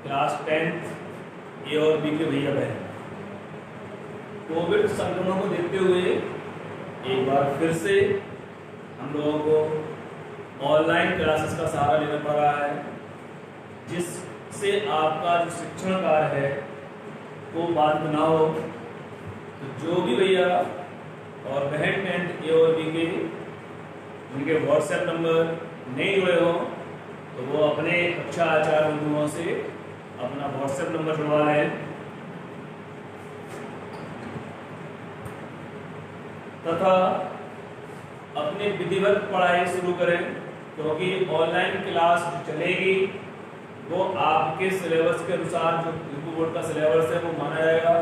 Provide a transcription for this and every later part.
Class 10th ए और B के भैया बहन, कोविड संक्रमण को देखते हुए एक बार फिर से हम लोगों को ऑनलाइन क्लासेस का सहारा लेना पड़ रहा है, जिससे आपका जो शिक्षण कार्य है वो बाधित ना हो। तो जो भी भैया और बहन 10th ए और बी के उनके व्हाट्सएप नंबर नहीं जुड़े हो तो वो अपने कक्षा आचार्य बंधुओं से अपना व्हाट्सएप नंबर जुड़वा लें तथा अपनी विधिवत पढ़ाई शुरू करें, क्योंकि ऑनलाइन क्लास जो चलेगी वो आपके सिलेबस के अनुसार जो यूपी बोर्ड का सिलेबस है वो माना जाएगा।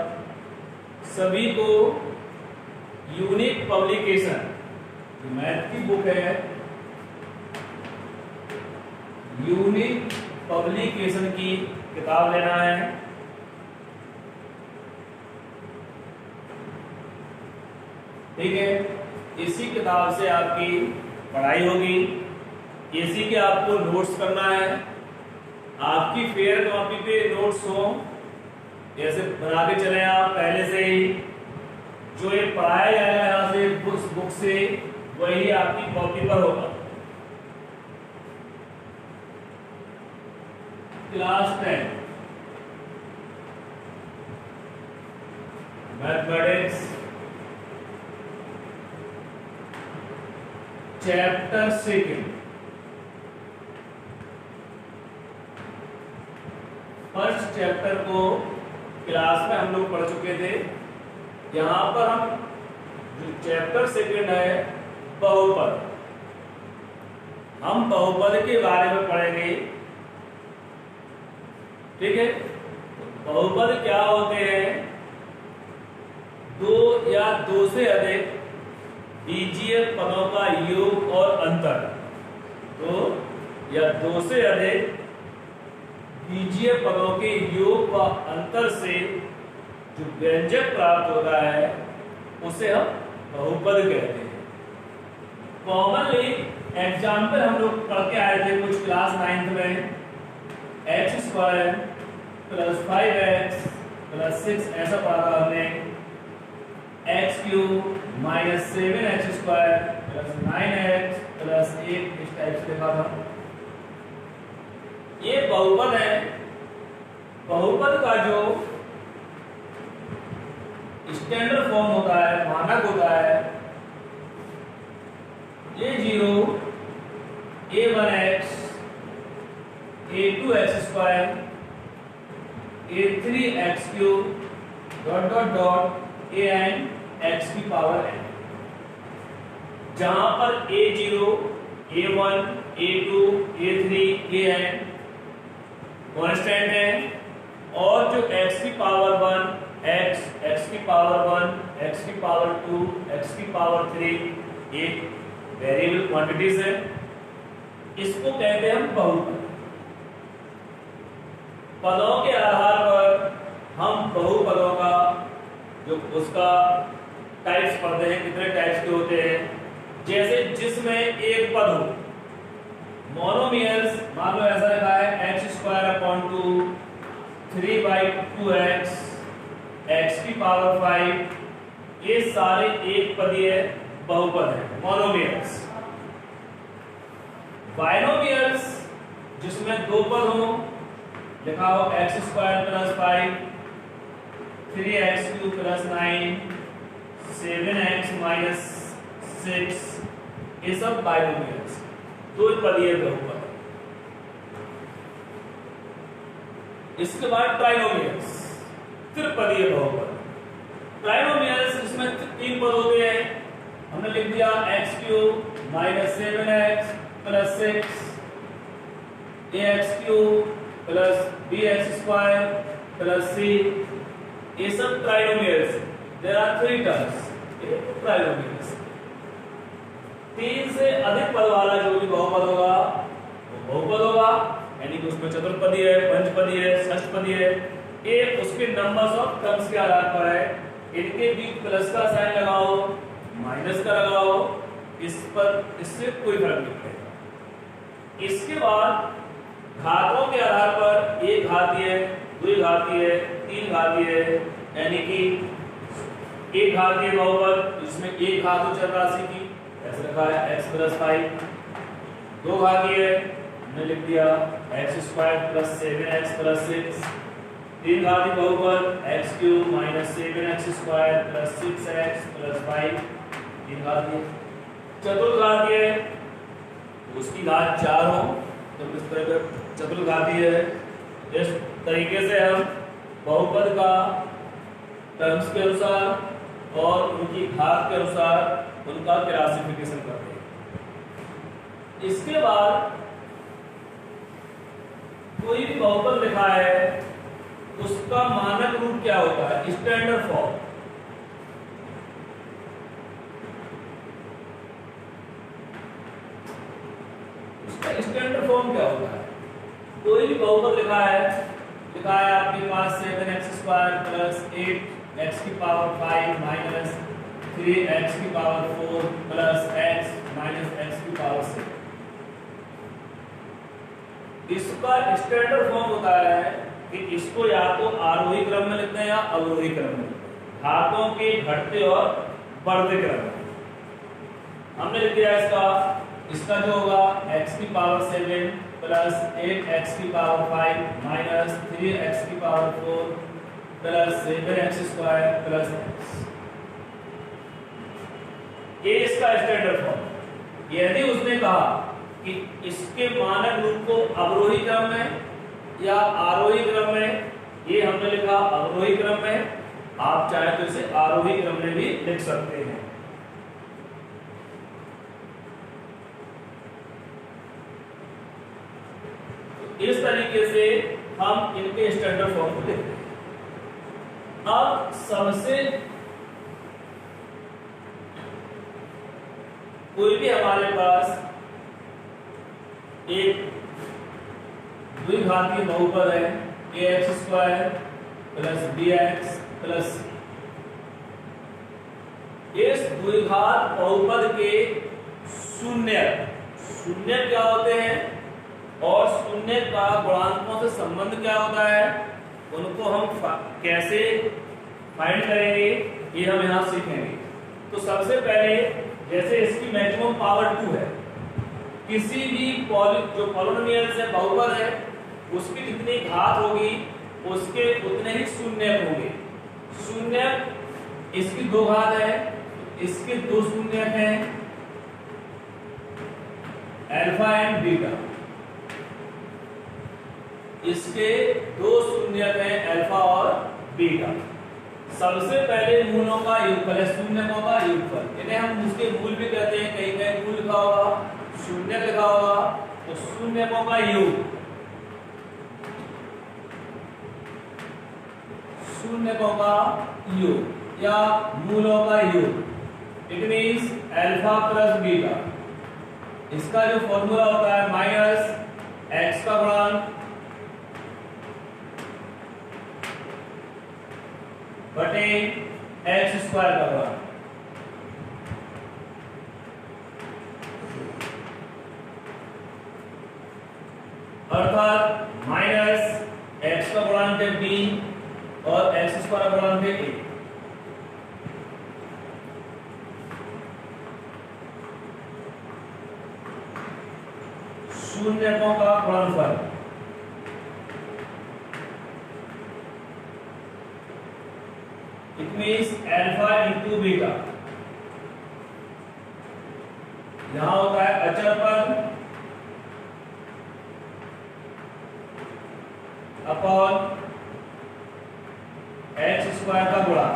सभी को यूनिक पब्लिकेशन जो मैथ की बुक है, यूनिक पब्लिकेशन की किताब लेना है। ठीक है, इसी किताब से आपकी पढ़ाई होगी, इसी के आपको नोट्स करना है। आपकी फेयर कॉपी पे नोट्स हो, ऐसे बना के चले आप पहले से ही। जो ये पढ़ाया जाएगा यहाँ से बुक से वही आपकी कॉपी पर होगा। Class 10 mathematics chapter 2 first chapter को क्लास में हम लोग पढ़ चुके थे। यहाँ पर हम जो चैप्टर 2 है बहुपद, हम बहुपद के बारे में पढ़ेंगे। ठीक है, बहुपद क्या होते हैं? दो या दो से अधिक बीजीय पदों का योग और अंतर। दो या दो से अधिक बीजीय पदों के योग व अंतर से जो व्यंजक प्राप्त होता है उसे हम बहुपद कहते हैं। कॉमनली एग्जाम्पल हम लोग पढ़ के आए थे कुछ क्लास 9th में, x² + 5x + 6 ऐसा पढ़ा था हमने, x³ - 7x² + 9x + 1 इस टाइप से देखा था। ये बहुपद है। बहुपद का जो स्टैंडर्ड फॉर्म होता है, मानक होता है, a0 a1x a2x² a3x³ ... an x⁴n, जहां पर a0 a1 a2 a3 an constant है और जो x⁴1 x x⁴1 x⁴2 x⁴3 एक वेरिएबल क्वांटिटीज है। इसको कहते हैं हम बहुपद। पदों के आधार पर हम बहुपदों का जो उसका टाइप्स पढ़ते हैं, कितने टाइप्स के होते हैं। जैसे जिसमें एक पद हो, मोनोमियल्स, मान लो ऐसा लिखा है x²/2 3/2x x⁵, ये सारे एक पदीय बहुपद हैं, मोनोमियल्स। बाइनोमियल्स जिसमें दो पद हो, लिखा हो x² + 5 3x³ + 9 7x - 6, ये सब बाइनोमियल्स, दो पदीय बहुपद। इसके बाद ट्राइनोमियल्स, त्रिपदीय बहुपद। ट्राइनोमियल्स इसमें 3 पद होते हैं। हमने लिख दिया x³ - 7x + 6 ax³ + bx² + c, ये सब trinomials. There are 3 terms trinomials. 3 से अधिक पद वाला जो भी बहुपद होगा वो बहुपद होगा, यानी कि उसमें चतुर्पदी है, पंचपदी है, षष्ठपदी है। एक उसके नंबर्स ऑफ टर्म्स के आधार पर है। इनके बीच प्लस का साइन लगाओ, माइनस का लगाओ, इस पर इससे कोई फर्क नहीं पड़ेगा। इसके बाद घातों के आधार पर एक घातीय, द्वि घातीय, तीन घातीय, यानी कि एक घातीय बहुपद जिसमें एक घात हो चर राशि की, ऐसे रखा है x + 5। दो घातीय हमने लिख दिया x² + 7x + 6। तीन घातीय बहुपद x³ - 7x² + 6x + 5। तीन घातीय। चतुर्घातीय उसकी घात 4 हो तो किस तरह का चतुर्घातीय है। इस तरीके से हम बहुपद का टर्म्स के अनुसार और उनकी घात के अनुसार उनका क्लासिफिकेशन करते हैं। इसके बाद कोई भी बहुपद लिखा है उसका मानक रूप क्या होता है, स्टैंडर्ड फॉर्म। उसका स्टैंडर्ड फॉर्म क्या होता है। कोई भी बहुपद लिखा है आपके पास 7x² + 8x की पावर 5 माइनस 3x की power 4 plus x minus x की पावर 6। इसका स्टैंडर्ड फॉर्म होता है कि इसको या तो आरोही क्रम में लिखते हैं या अवरोही क्रम में, घातों के घटते और बढ़ते क्रम में। हमने लिख दिया इसका जो होगा x की पावर 7 प्लस 8x की पावर 5 माइनस 3x की power 4 plus 7x² plus x। ये इसका स्टैंडर्ड फॉर्म। यदि उसने कहा कि इसके मानक रूप को अवरोही क्रम में या आरोही क्रम में, ये हमने लिखा अवरोही क्रम में, आप चाहे तो इसे आरोही क्रम में भी लिख सकते हैं। इस तरीके से हम इनके स्टैंडर्ड फॉर्म को लिखते हैं। अब सबसे कोई भी हमारे पास एक द्विघातीय बहुपद है ax² + bx + c। इस द्विघात बहुपद के शून्य क्या होते हैं और शून्य का गुणांकों से संबंध क्या होता है, उनको हम कैसे फाइंड करेंगे ये हम यहां सीखेंगे। तो सबसे पहले जैसे इसकी मैक्सिमम पावर 2 है, किसी भी जो पॉलिनोमियल से बहुपद है उसकी जितनी घात होगी उसके उतने ही शून्य होंगे। शून्य इसकी 2 घात है, इसके 2 शून्य हैं, अल्फा एंड बीटा। इसके 2 शून्य हैं, अल्फा और बीटा। सबसे पहले मूलों का योगफल है, शून्यकों का योगफल, इन्हें हम उसके मूल भी कहते हैं। कहीं कहीं मूल लिखा होगा, शून्य लिखा होगा, तो शून्यकों का योग, शून्यकों का योग या मूलों का योग, it means alpha plus beta. इसका जो फॉर्मूला होता है माइनस x का गुणांक बटे x² का गुणांक। अर्थात माइनस x का गुणांक है b और x² का गुणांक है a। शून्यकों का गुणनफल it means alpha into beta. यहां होता है अचर पद अपॉन x² का गुणा।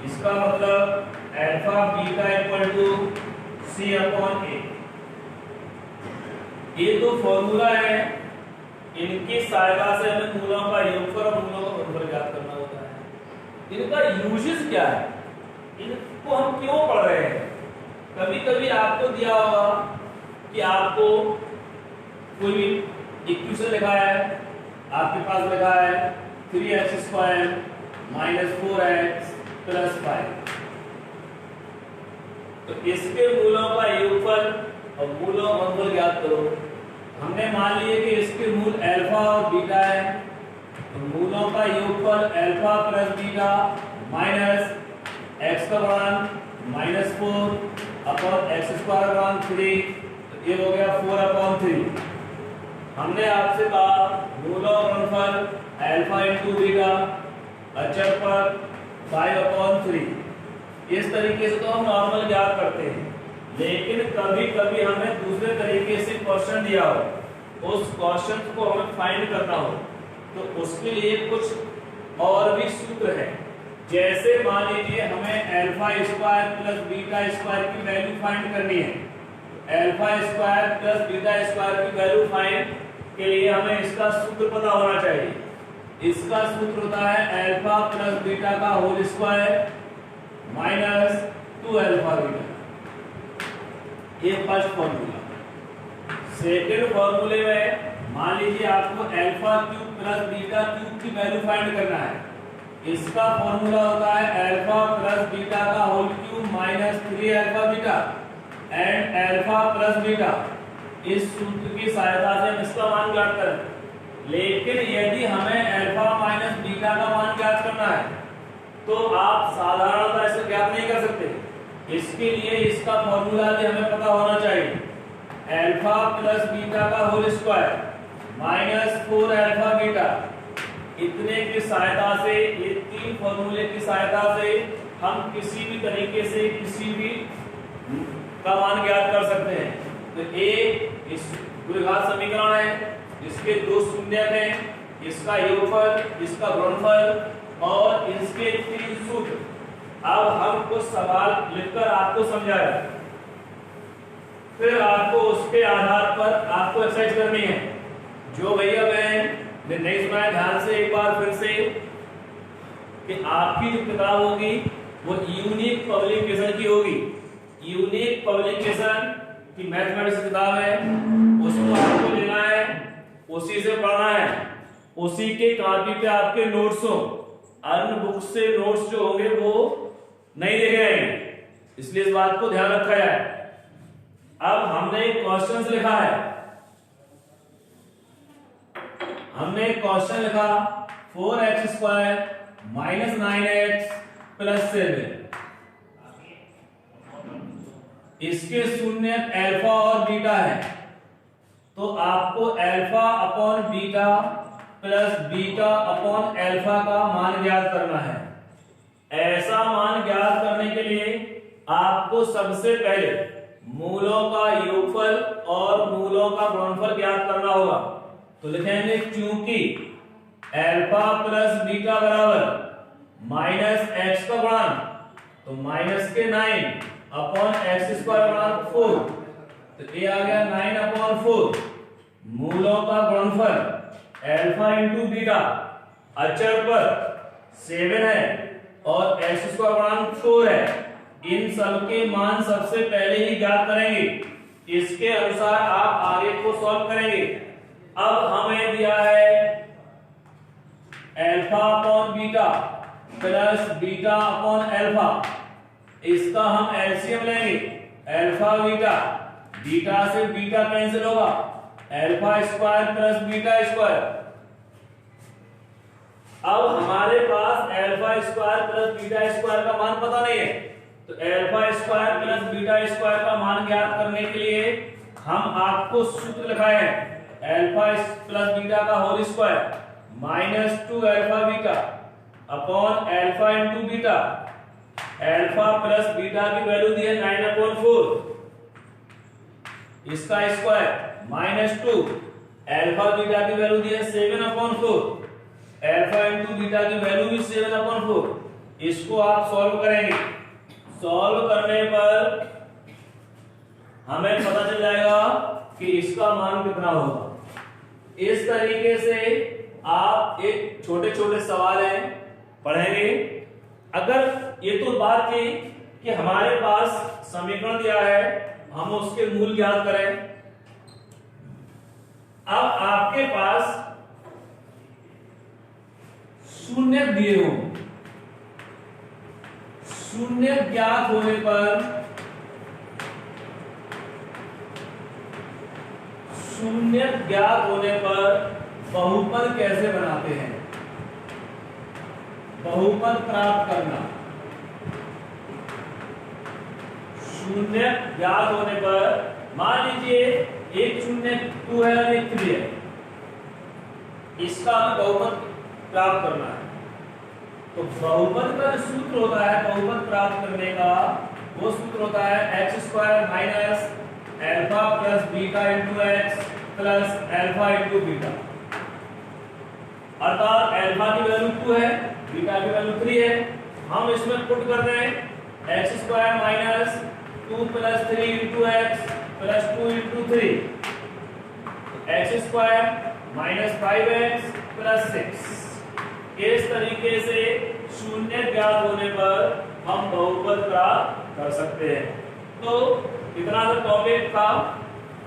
इसका मतलब alpha beta equal to c upon a। ये तो फॉर्मूला है, इनकी सहायता से हमें मूलों का योगफल और मूलों का गुणनफल ज्ञात करना होता है। इनका यूजेस क्या है, इनको हम क्यों पढ़ रहे हैं। कभी कभी आपको दिया होगा कि आपको कोई भी इक्वेशन लिखा है, आपके पास लिखा है 3x² - 4x + 5, तो इसके मूलों का योगफल अब मूल और गुणनफल ज्ञात करो। हमने मान लिया कि इसके मूल अल्फा और बीटा है, तो मूलों का योगफल alpha plus beta minus x का गुणन -4 अपॉन x स्क्वायर अपॉन 3, तो ये हो गया 4/3। हमने आपसे कहा मूल और गुणनफल अल्फा इंटू बीटा अचर पर 5/3। इस तरीके से तो हम नॉर्मल ज्ञात करते हैं, लेकिन कभी कभी हमें दूसरे तरीके से क्वेश्चन दिया हो, उस क्वेश्चन को हमें फाइंड करना हो, तो उसके लिए कुछ और भी सूत्र है। जैसे मान लीजिए हमें alpha square plus beta square की वैल्यू फाइंड करनी है। Alpha square plus beta square की वैल्यू फाइंड के लिए हमें इसका सूत्र पता होना चाहिए। इसका सूत्र होता है अल्फा प्लस बीटा का whole square minus 2 alpha beta. ये फर्स्ट फॉर्मूला। सेकंड फॉर्मूले में मान लीजिए आपको alpha cube plus beta cube की वैल्यू फाइंड करना है। इसका फॉर्मूला होता है अल्फा प्लस बीटा का whole cube minus 3 alpha beta and alpha plus beta. इस सूत्र की सहायता से हम इसका मान ज्ञात करें। लेकिन यदि हमें अल्फा माइनस बीटा का मान ज्ञात करना है, तो आप साधारणतः इसे ज्ञात नहीं कर सकते। इसके लिए इसका फॉर्मूला भी हमें पता होना चाहिए। अल्फा प्लस बीटा का whole square minus 4 alpha beta. इतने की सहायता से, ये तीन फॉर्मूले की सहायता से हम किसी भी तरीके से किसी भी का मान ज्ञात कर सकते हैं। तो एक इस द्विघात समीकरण है, इसके दो शून्यक हैं, इसका योगफल, इसका गुणनफल और इसके तीन सूत्र। अब हम कुछ सवाल लिखकर आपको समझाया, फिर आपको उसके आधार पर आपको एक्सरसाइज करनी है। जो भैया बहन ने नहीं सुना है, ध्यान से एक बार फिर से, कि आपकी जो किताब होगी वो यूनिक पब्लिकेशन की होगी। यूनिक पब्लिकेशन की मैथमेटिक्स की किताब है, उसको आपको लेना है, उसी से पढ़ना है, उसी के कॉपी पे आपके नोट्स हो। अन्य बुक से नोट्स जो होंगे वो नहीं लिखे जाएंगे, इसलिए इस बात को ध्यान रखा जाए। अब हमने एक क्वेश्चन लिखा है, हमने एक क्वेश्चन लिखा 4x square minus 9x plus 7। इसके शून्य अल्फा और बीटा है, तो आपको alpha upon beta plus beta upon alpha का मान ज्ञात करना है। ऐसा मान ज्ञात करने के लिए आपको सबसे पहले मूलों का योगफल और मूलों का गुणनफल ज्ञात करना होगा। तो लिखेंगे क्योंकि अल्फा प्लस बीटा बराबर माइनस एक्स का गुणन, तो माइनस के 9 अपॉन एक्स स्क्वायर गुणन 4, तो ये आ गया 9/4। मूलों का गुणनफल अल्फा इंटू बीटा अचर पर 7 है और एक्स स्क्वायर गुणन 4 है। इन सब के मान सबसे पहले ही ज्ञात करेंगे, इसके अनुसार आप आगे को सॉल्व करेंगे। अब हमें दिया है alpha upon beta plus beta upon alpha, इसका हम एलसीएम लेंगे। अल्फा बीटा, बीटा से बीटा कैंसिल होगा, alpha square plus beta square. अब हमारे पास alpha square plus beta square का मान पता नहीं है, तो alpha square plus beta square का मान ज्ञात करने के लिए हम आपको सूत्र लिखाए हैं अल्फा प्लस बीटा का whole square minus 2 alpha beta upon alpha into beta. Alpha plus beta की वैल्यू दी है 9/4, इसका स्क्वायर माइनस 2, अल्फा बीटा की वैल्यू दी है 7/4, अल्फा इंटू बीटा की वैल्यू भी 7/4। इसको आप सॉल्व करेंगे, सॉल्व करने पर हमें पता चल जाएगा कि इसका मान कितना होगा। इस तरीके से आप एक छोटे छोटे सवाल हैं पढ़ेंगे। अगर ये तो बात थी कि हमारे पास समीकरण दिया है, हम उसके मूल ज्ञात करें। अब आपके पास शून्य दिए हो, शून्य ज्ञात होने पर शून्य ज्ञात होने पर बहुपद कैसे बनाते हैं, बहुपद प्राप्त करना। शून्य ज्ञात होने पर मान लीजिए एक शून्य 2 है और एक 3 है, इसका हमें बहुपद प्राप्त करना है। तो बहुपद का जो सूत्र होता है बहुपद प्राप्त करने का, वो सूत्र होता है x² minus alpha plus beta into x plus alpha into beta. अर्थात अल्फा की वैल्यू 2 है, बीटा की वैल्यू 3 है। हम इसमें पुट कर दें x² minus 2 plus 3 into x plus 2 into 3, x² minus 5x plus 6। इस तरीके से शून्य ज्ञात होने पर हम बहुपद प्राप्त कर सकते हैं। तो इतना सा टॉपिक था।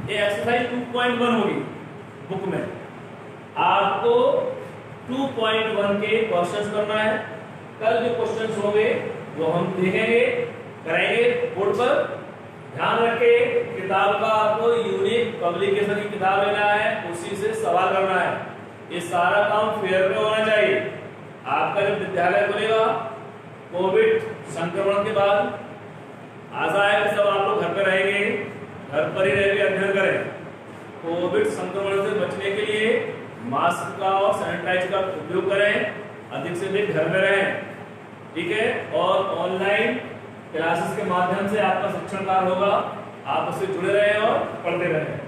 ये एक्सरसाइज 2.1 होगी बुक में। आपको 2.1 के क्वेश्चंस करना है। कल जो क्वेश्चंस होंगे वो हम देखेंगे, करेंगे बोर्ड पर। ध्यान रखें, किताब का आपको यूनिक पब्लिकेशन की किताब लेना है, उसी से सवाल करना है। ये सारा काम फेयर पे होना चाहिए। आपका जब विद्यालय खुलेगा कोविड संक्रमण के बाद, आशा है कि सब आप लोग घर पे रहेंगे, घर पर ही रह के अध्ययन करें। कोविड संक्रमण से बचने के लिए मास्क का और सैनिटाइज का उपयोग करें, अधिक से अधिक घर में रहें, ठीक है। और ऑनलाइन क्लासेस के माध्यम से आपका शिक्षण कार्य होगा, आप उससे जुड़े रहें और पढ़ते रहें।